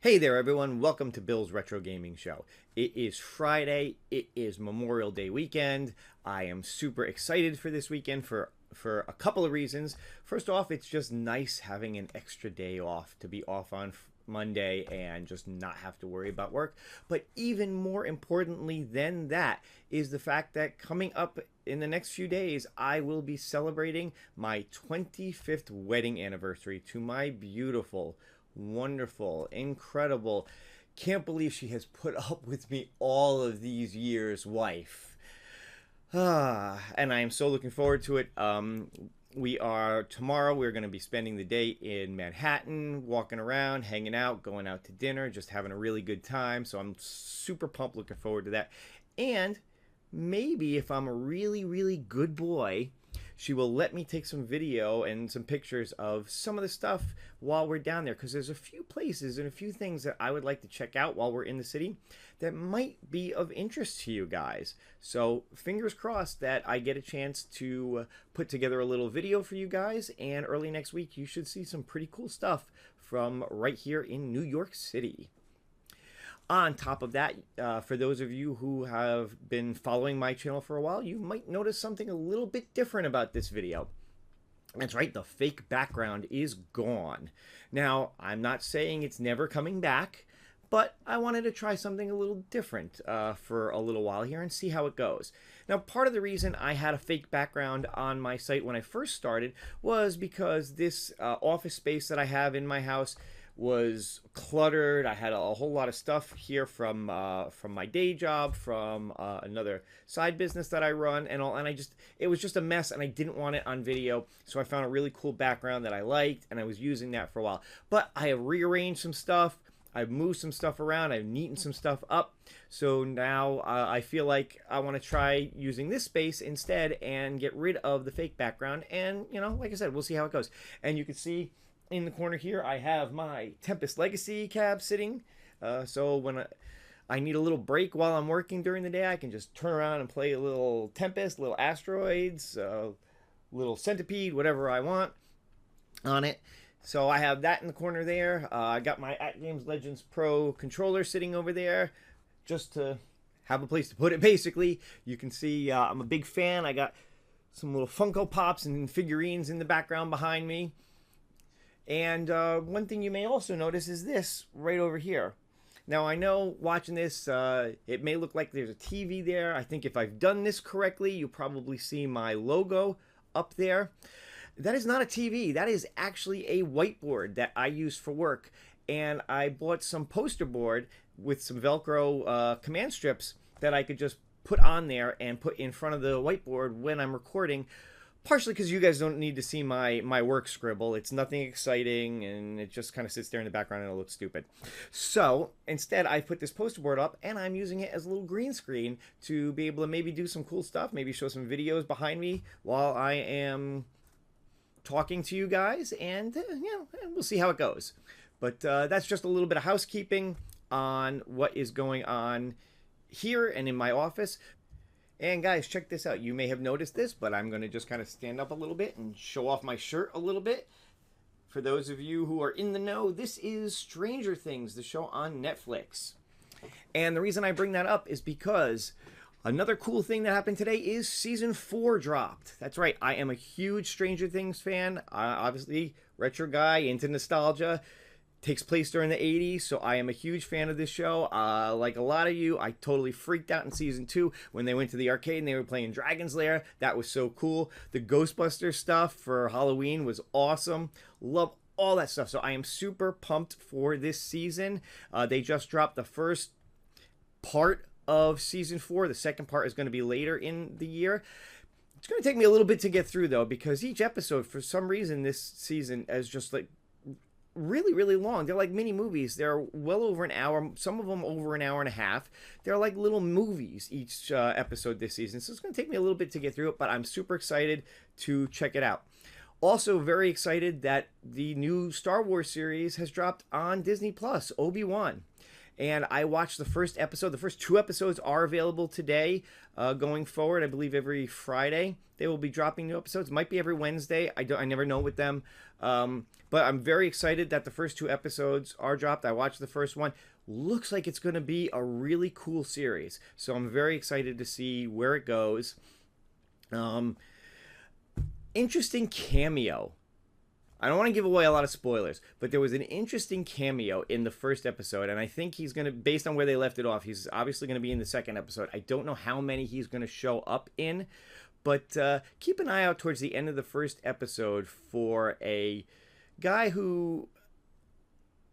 Hey there everyone, welcome to Bill's Retro Gaming Show. It is Friday, it is Memorial Day weekend. I am super excited for this weekend for a couple of reasons. First off, it's just nice having an extra day off, to be off on Monday and just not have to worry about work. But even more importantly than that is the fact that coming up in the next few days, I will be celebrating my 25th wedding anniversary to my beautiful, wonderful, incredible, can't believe she has put up with me all of these years wife. And I am so looking forward to it. Tomorrow we're going to be spending the day in Manhattan, walking around, hanging out, going out to dinner, just having a really good time. So I'm super pumped, looking forward to that. And maybe if I'm a really, really good boy, she will let me take some video and some pictures of some of the stuff while we're down there, because there's a few places and a few things that I would like to check out while we're in the city that might be of interest to you guys. So fingers crossed that I get a chance to put together a little video for you guys, and early next week you should see some pretty cool stuff from right here in New York City. On top of that, for those of you who have been following my channel for a while, you might notice something a little bit different about this video. That's right, the fake background is gone. Now, I'm not saying it's never coming back, but I wanted to try something a little different for a little while here and see how it goes. Now, part of the reason I had a fake background on my site when I first started was because this office space that I have in my house was cluttered. I had a whole lot of stuff here from my day job, from another side business that I run, and all. And it was just a mess, and I didn't want it on video. So I found a really cool background that I liked, and I was using that for a while. But I have rearranged some stuff. I've moved some stuff around. I've neatened some stuff up. So now I feel like I want to try using this space instead and get rid of the fake background. And like I said, we'll see how it goes. And you can see in the corner here, I have my Tempest Legacy cab sitting. So when I need a little break while I'm working during the day, I can just turn around and play a little Tempest, little Asteroids, little Centipede, whatever I want on it. So I have that in the corner there. I got my At Games Legends Pro controller sitting over there just to have a place to put it, basically. You can see I'm a big fan. I got some little Funko Pops and figurines in the background behind me. And one thing you may also notice is this right over here. Now, I know watching this, it may look like there's a TV there. I think if I've done this correctly, you'll probably see my logo up there. That is not a TV. That is actually a whiteboard that I use for work. And I bought some poster board with some Velcro command strips that I could just put on there and put in front of the whiteboard when I'm recording. Partially because you guys don't need to see my work scribble. It's nothing exciting, and it just kind of sits there in the background and it looks stupid. So instead, I put this poster board up, and I'm using it as a little green screen to be able to maybe do some cool stuff, maybe show some videos behind me while I am talking to you guys, and we'll see how it goes. But that's just a little bit of housekeeping on what is going on here and in my office. And guys, check this out. You may have noticed this, but I'm going to just kind of stand up a little bit and show off my shirt a little bit. For those of you who are in the know, this is Stranger Things, the show on Netflix. And the reason I bring that up is because another cool thing that happened today is Season 4 dropped. That's right, I am a huge Stranger Things fan. Obviously, retro guy, into nostalgia. Takes place during the 80s, so I am a huge fan of this show. Like a lot of you, I totally freaked out in Season 2 when they went to the arcade and they were playing Dragon's Lair. That was so cool. The Ghostbusters stuff for Halloween was awesome. Love all that stuff. So I am super pumped for this season. They just dropped the first part of Season 4. The second part is going to be later in the year. It's going to take me a little bit to get through, though, because each episode, for some reason, this season is just like really, really long. They're like mini movies. They're well over an hour, some of them over an hour and a half. They're like little movies each episode this season. So it's going to take me a little bit to get through it, but I'm super excited to check it out. Also very excited that the new Star Wars series has dropped on Disney Plus, Obi-Wan. And I watched the first episode. The first 2 episodes are available today. Going forward, I believe every Friday they will be dropping new episodes. Might be every Wednesday. I never know with them. But I'm very excited that the first 2 episodes are dropped. I watched the first one. Looks like it's going to be a really cool series. So I'm very excited to see where it goes. Interesting cameo. I don't want to give away a lot of spoilers, but there was an interesting cameo in the first episode, and I think he's going to, based on where they left it off, he's obviously going to be in the second episode. I don't know how many he's going to show up in, but keep an eye out towards the end of the first episode for a guy who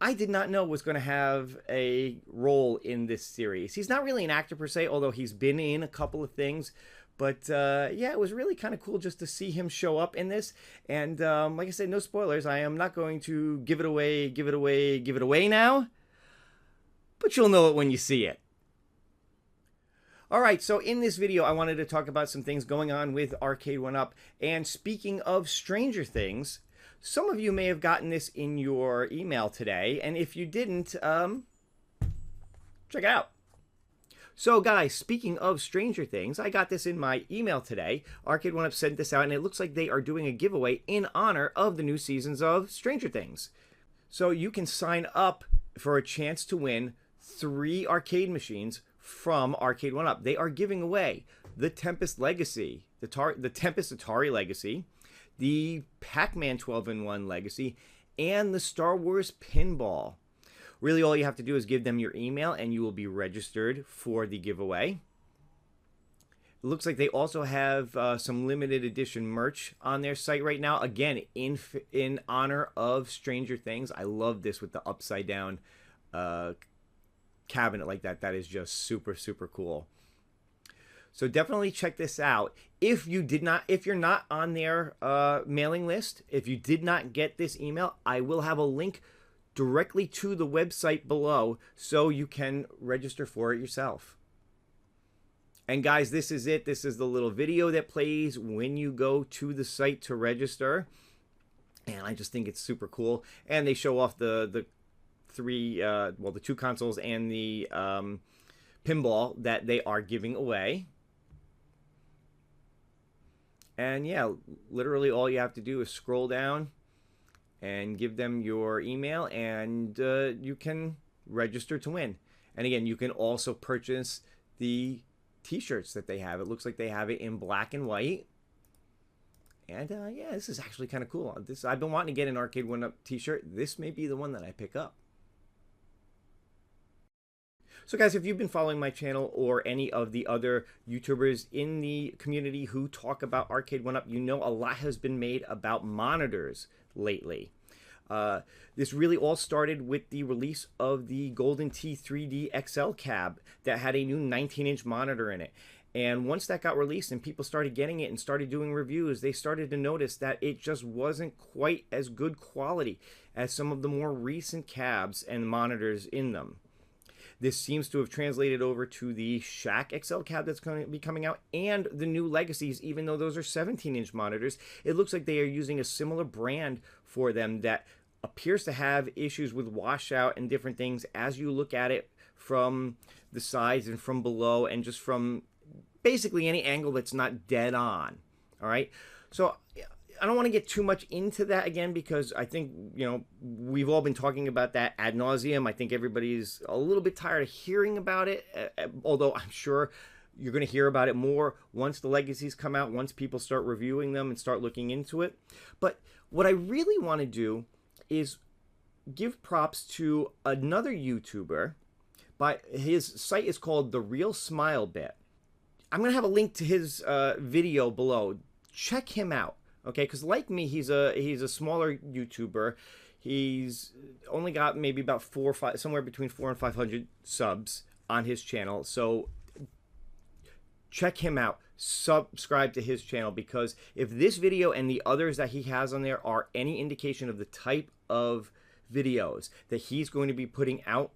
I did not know was going to have a role in this series. He's not really an actor per se, although he's been in a couple of things. But yeah, it was really kind of cool just to see him show up in this. And like I said, no spoilers. I am not going to give it away now. But you'll know it when you see it. All right, so in this video, I wanted to talk about some things going on with Arcade1Up. And speaking of Stranger Things, some of you may have gotten this in your email today. And if you didn't, check it out. So guys, speaking of Stranger Things, I got this in my email today. Arcade1Up sent this out, and it looks like they are doing a giveaway in honor of the new seasons of Stranger Things. So you can sign up for a chance to win 3 arcade machines from Arcade1Up. They are giving away the Tempest Legacy, the Tempest Atari Legacy, the Pac-Man 12-in-1 Legacy, and the Star Wars Pinball. Really, all you have to do is give them your email and you will be registered for the giveaway. It looks like they also have some limited edition merch on their site right now. Again, in honor of Stranger Things. I love this with the upside down cabinet like that. That is just super, super cool. So definitely check this out. If you're not on their mailing list, if you did not get this email, I will have a link directly to the website below so you can register for it yourself. And guys, this is it. This is the little video that plays when you go to the site to register. And I just think it's super cool. And they show off the 2 consoles and the pinball that they are giving away. And yeah, literally all you have to do is scroll down and give them your email, and you can register to win. And again, you can also purchase the t-shirts that they have. It looks like they have it in black and white. And yeah, this is actually kind of cool. I've been wanting to get an Arcade1Up t-shirt. This may be the one that I pick up. So guys, if you've been following my channel or any of the other YouTubers in the community who talk about Arcade1Up, you know a lot has been made about monitors lately. This really all started with the release of the Golden Tee 3D XL cab that had a new 19-inch monitor in it. And once that got released and people started getting it and started doing reviews, they started to notice that it just wasn't quite as good quality as some of the more recent cabs and monitors in them. This seems to have translated over to the Shack XL cab that's going to be coming out and the new Legacies, even though those are 17-inch monitors. It looks like they are using a similar brand for them that appears to have issues with washout and different things as you look at it from the sides and from below and just from basically any angle that's not dead on. All right. So I don't want to get too much into that again because I think, you know, we've all been talking about that ad nauseum. I think everybody's a little bit tired of hearing about it, although I'm sure you're going to hear about it more once the Legacies come out, once people start reviewing them and start looking into it. But what I really want to do is give props to another YouTuber. His site is called TheRealSmileBit. I'm going to have a link to his video below. Check him out. Okay, because like me, he's a smaller YouTuber. He's only got maybe about 4 or 5, somewhere between 400 and 500 subs on his channel. So check him out. Subscribe to his channel, because if this video and the others that he has on there are any indication of the type of videos that he's going to be putting out,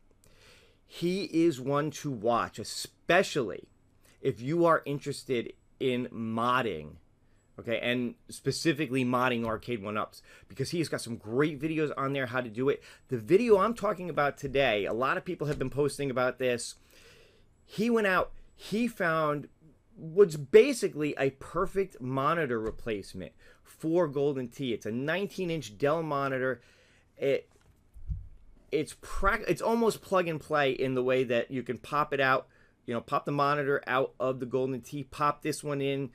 he is one to watch, especially if you are interested in modding Okay, and specifically modding Arcade1Ups, because he's got some great videos on there how to do it. The video I'm talking about today, a lot of people have been posting about this. He went out, he found what's basically a perfect monitor replacement for Golden Tee. It's a 19-inch Dell monitor. It's almost plug and play in the way that you can pop it out, you know, pop the monitor out of the Golden Tee, pop this one in.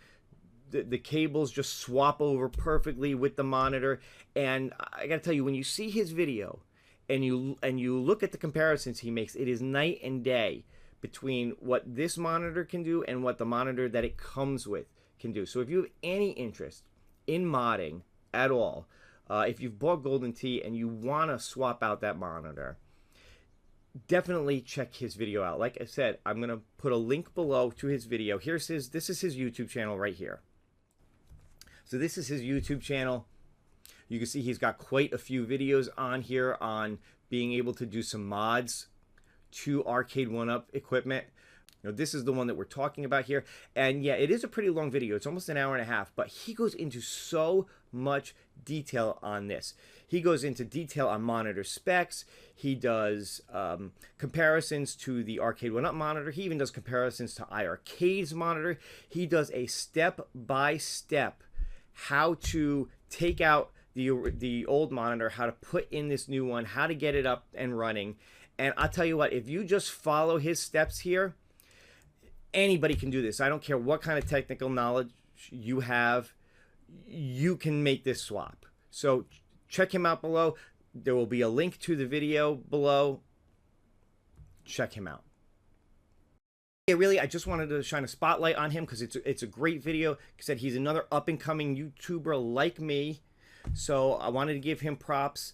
The cables just swap over perfectly with the monitor. And I gotta tell you, when you see his video and you look at the comparisons he makes, it is night and day between what this monitor can do and what the monitor that it comes with can do. So if you have any interest in modding at all, if you've bought Golden Tee and you want to swap out that monitor, definitely check his video out. Like I said, I'm going to put a link below to his video. This is his YouTube channel right here. So this is his YouTube channel. You can see he's got quite a few videos on here on being able to do some mods to Arcade1Up equipment. You know, this is the one that we're talking about here. And yeah, it is a pretty long video. It's almost an hour and a half, but he goes into so much detail on this. He goes into detail on monitor specs. He does comparisons to the Arcade1Up monitor. He even does comparisons to iArcade's monitor. He does a step-by-step how to take out the old monitor, how to put in this new one, how to get it up and running. And I'll tell you what, if you just follow his steps here, anybody can do this. I don't care what kind of technical knowledge you have, you can make this swap. So check him out below. There will be a link to the video below. Check him out. Yeah, really, I just wanted to shine a spotlight on him because it's a great video. Like I said, he's another up-and-coming YouTuber like me. So I wanted to give him props.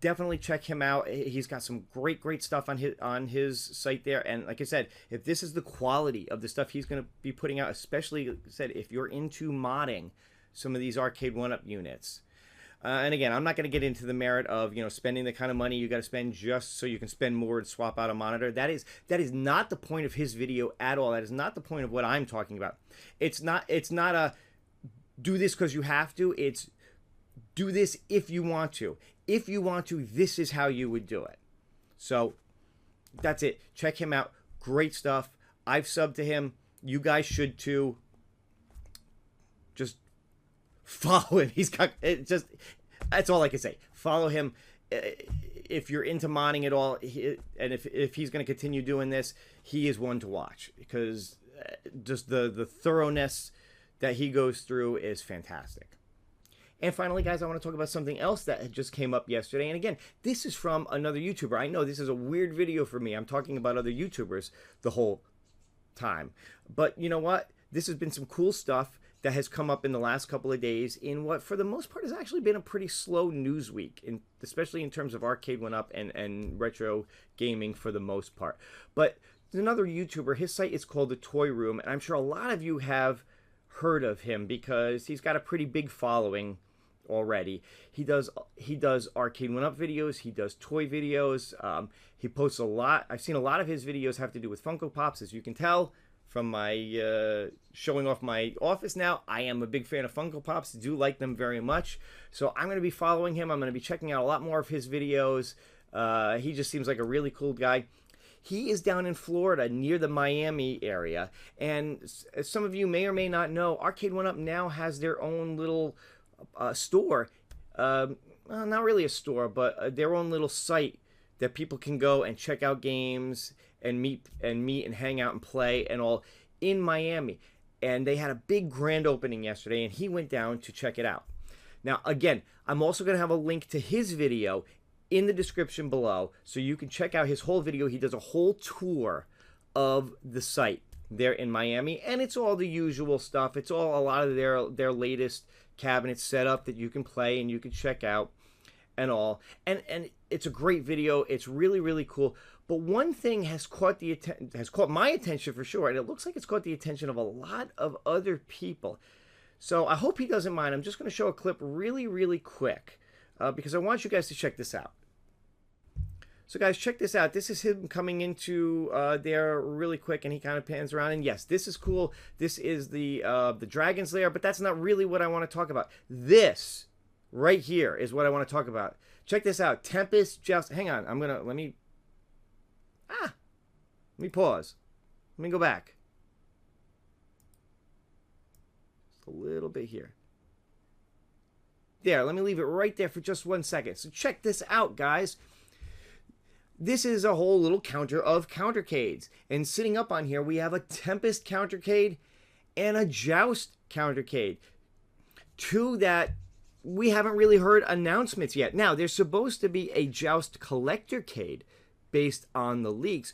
Definitely check him out. He's got some great stuff on his site there. And like I said, if this is the quality of the stuff he's going to be putting out, especially, like I said, if you're into modding some of these Arcade1Up units. And again, I'm not going to get into the merit of, you know, spending the kind of money you got to spend just so you can spend more and swap out a monitor. That is not the point of his video at all. That is not the point of what I'm talking about. It's not a do this because you have to. It's do this if you want to. If you want to, this is how you would do it. So that's it. Check him out. Great stuff. I've subbed to him. You guys should too. Just follow him. He's got it. Just that's all I can say. Follow him if you're into modding at all. And if he's going to continue doing this, he is one to watch because just the thoroughness that he goes through is fantastic. And finally, guys, I want to talk about something else that just came up yesterday. And again, this is from another YouTuber. I know this is a weird video for me. I'm talking about other YouTubers the whole time. But you know what? This has been some cool stuff that has come up in the last couple of days in what, for the most part, has actually been a pretty slow news week, especially in terms of Arcade1Up and retro gaming for the most part. But there's another YouTuber. His site is called The Toy Room, and I'm sure a lot of you have heard of him because he's got a pretty big following already. He does Arcade1Up videos. He does toy videos. He posts a lot. I've seen a lot of his videos have to do with Funko Pops, as you can tell from my showing off my office now. I am a big fan of Funko Pops. Do like them very much. So I'm going to be following him. I'm going to be checking out a lot more of his videos. He just seems like a really cool guy. He is down in Florida near the Miami area. And as some of you may or may not know, Arcade1Up now has their own little store. Well, not really a store, but their own little site that people can go and check out games and meet and hang out and play and all in Miami. And they had a big grand opening yesterday, and he went down to check it out. Now, again, I'm also going to have a link to his video in the description below, so you can check out his whole video. He does a whole tour of the site there in Miami, and it's all the usual stuff. It's all a lot of their latest cabinets set up that you can play and you can check out and all. And it's a great video. It's really cool. But one thing has caught my attention for sure, and it looks like it's caught the attention of a lot of other people. So I hope he doesn't mind. I'm just going to show a clip really quick because I want you guys to check this out. So guys, check this out. This is him coming into there really quick, and he kind of pans around. And yes, this is cool. This is the Dragon's Lair, but that's not really what I want to talk about. This right here is what I want to talk about. Check this out. Tempest Joust. Hang on. Let me pause. Let me go back. Just a little bit here. There, let me leave it right there for just 1 second. So check this out, guys. This is a whole little counter of Countercades. And sitting up on here, we have a Tempest Countercade and a Joust Countercade. Two that we haven't really heard announcements yet. Now, there's supposed to be a Joust Collectorcade based on the leaks.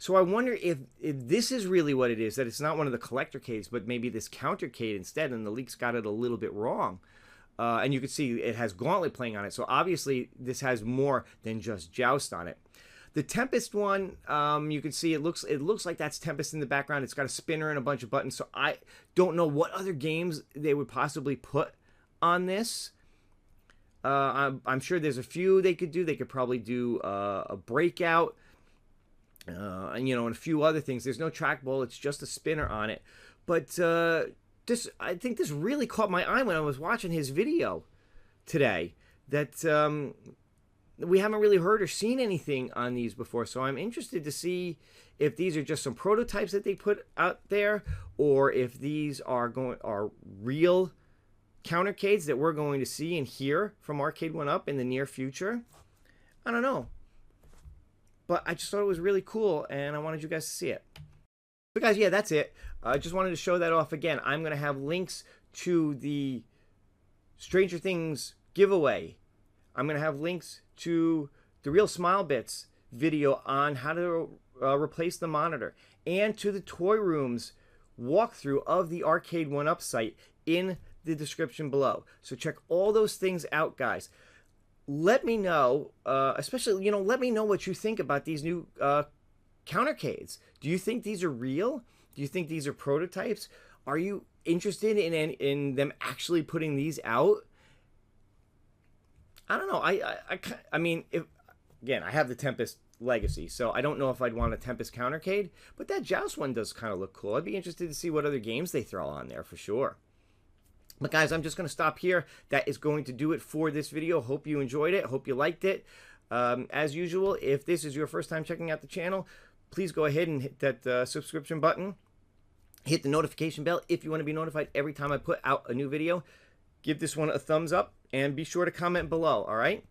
So I wonder if this is really what it is, that it's not one of the Collectorcades, but maybe this Countercade instead, and the leaks got it a little bit wrong. And you can see it has Gauntlet playing on it. So obviously this has more than just Joust on it. The Tempest one, you can see it looks like that's Tempest in the background. It's got a spinner and a bunch of buttons. So I don't know what other games they would possibly put on this. I'm sure there's a few they could do. They could probably do a Breakout, and you know, and a few other things. There's no trackball. It's just a spinner on it. But I think this really caught my eye when I was watching his video today, that we haven't really heard or seen anything on these before. So I'm interested to see if these are just some prototypes that they put out there, or if these are real Countercades that we're going to see and hear from Arcade1Up in the near future. I don't know. But I just thought it was really cool, and I wanted you guys to see it. So guys, yeah, that's it. I just wanted to show that off again. I'm going to have links to the Stranger Things giveaway. I'm going to have links to TheRealSmileBit's video on how to replace the monitor, and to the Toy Room's walkthrough of the Arcade1Up site in the description below. So check all those things out, guys. Let me know, especially, you know, let me know what you think about these new Countercades. Do you think these are real? Do you think these are prototypes? Are you interested in them actually putting these out? I don't know. I mean, again, I have the Tempest Legacy, so I don't know if I'd want a Tempest Countercade, but that Joust one does kind of look cool. I'd be interested to see what other games they throw on there for sure. But guys, I'm just going to stop here. That is going to do it for this video. Hope you enjoyed it. Hope you liked it. As usual, if this is your first time checking out the channel, please go ahead and hit that subscription button. Hit the notification bell if you want to be notified every time I put out a new video. Give this one a thumbs up, and be sure to comment below, all right?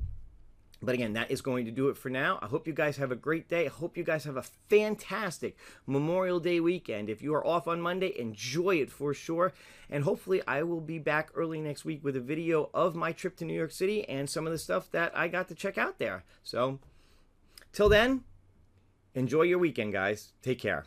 But again, that is going to do it for now. I hope you guys have a great day. I hope you guys have a fantastic Memorial Day weekend. If you are off on Monday, enjoy it for sure. And hopefully I will be back early next week with a video of my trip to New York City and some of the stuff that I got to check out there. So, till then, enjoy your weekend, guys. Take care.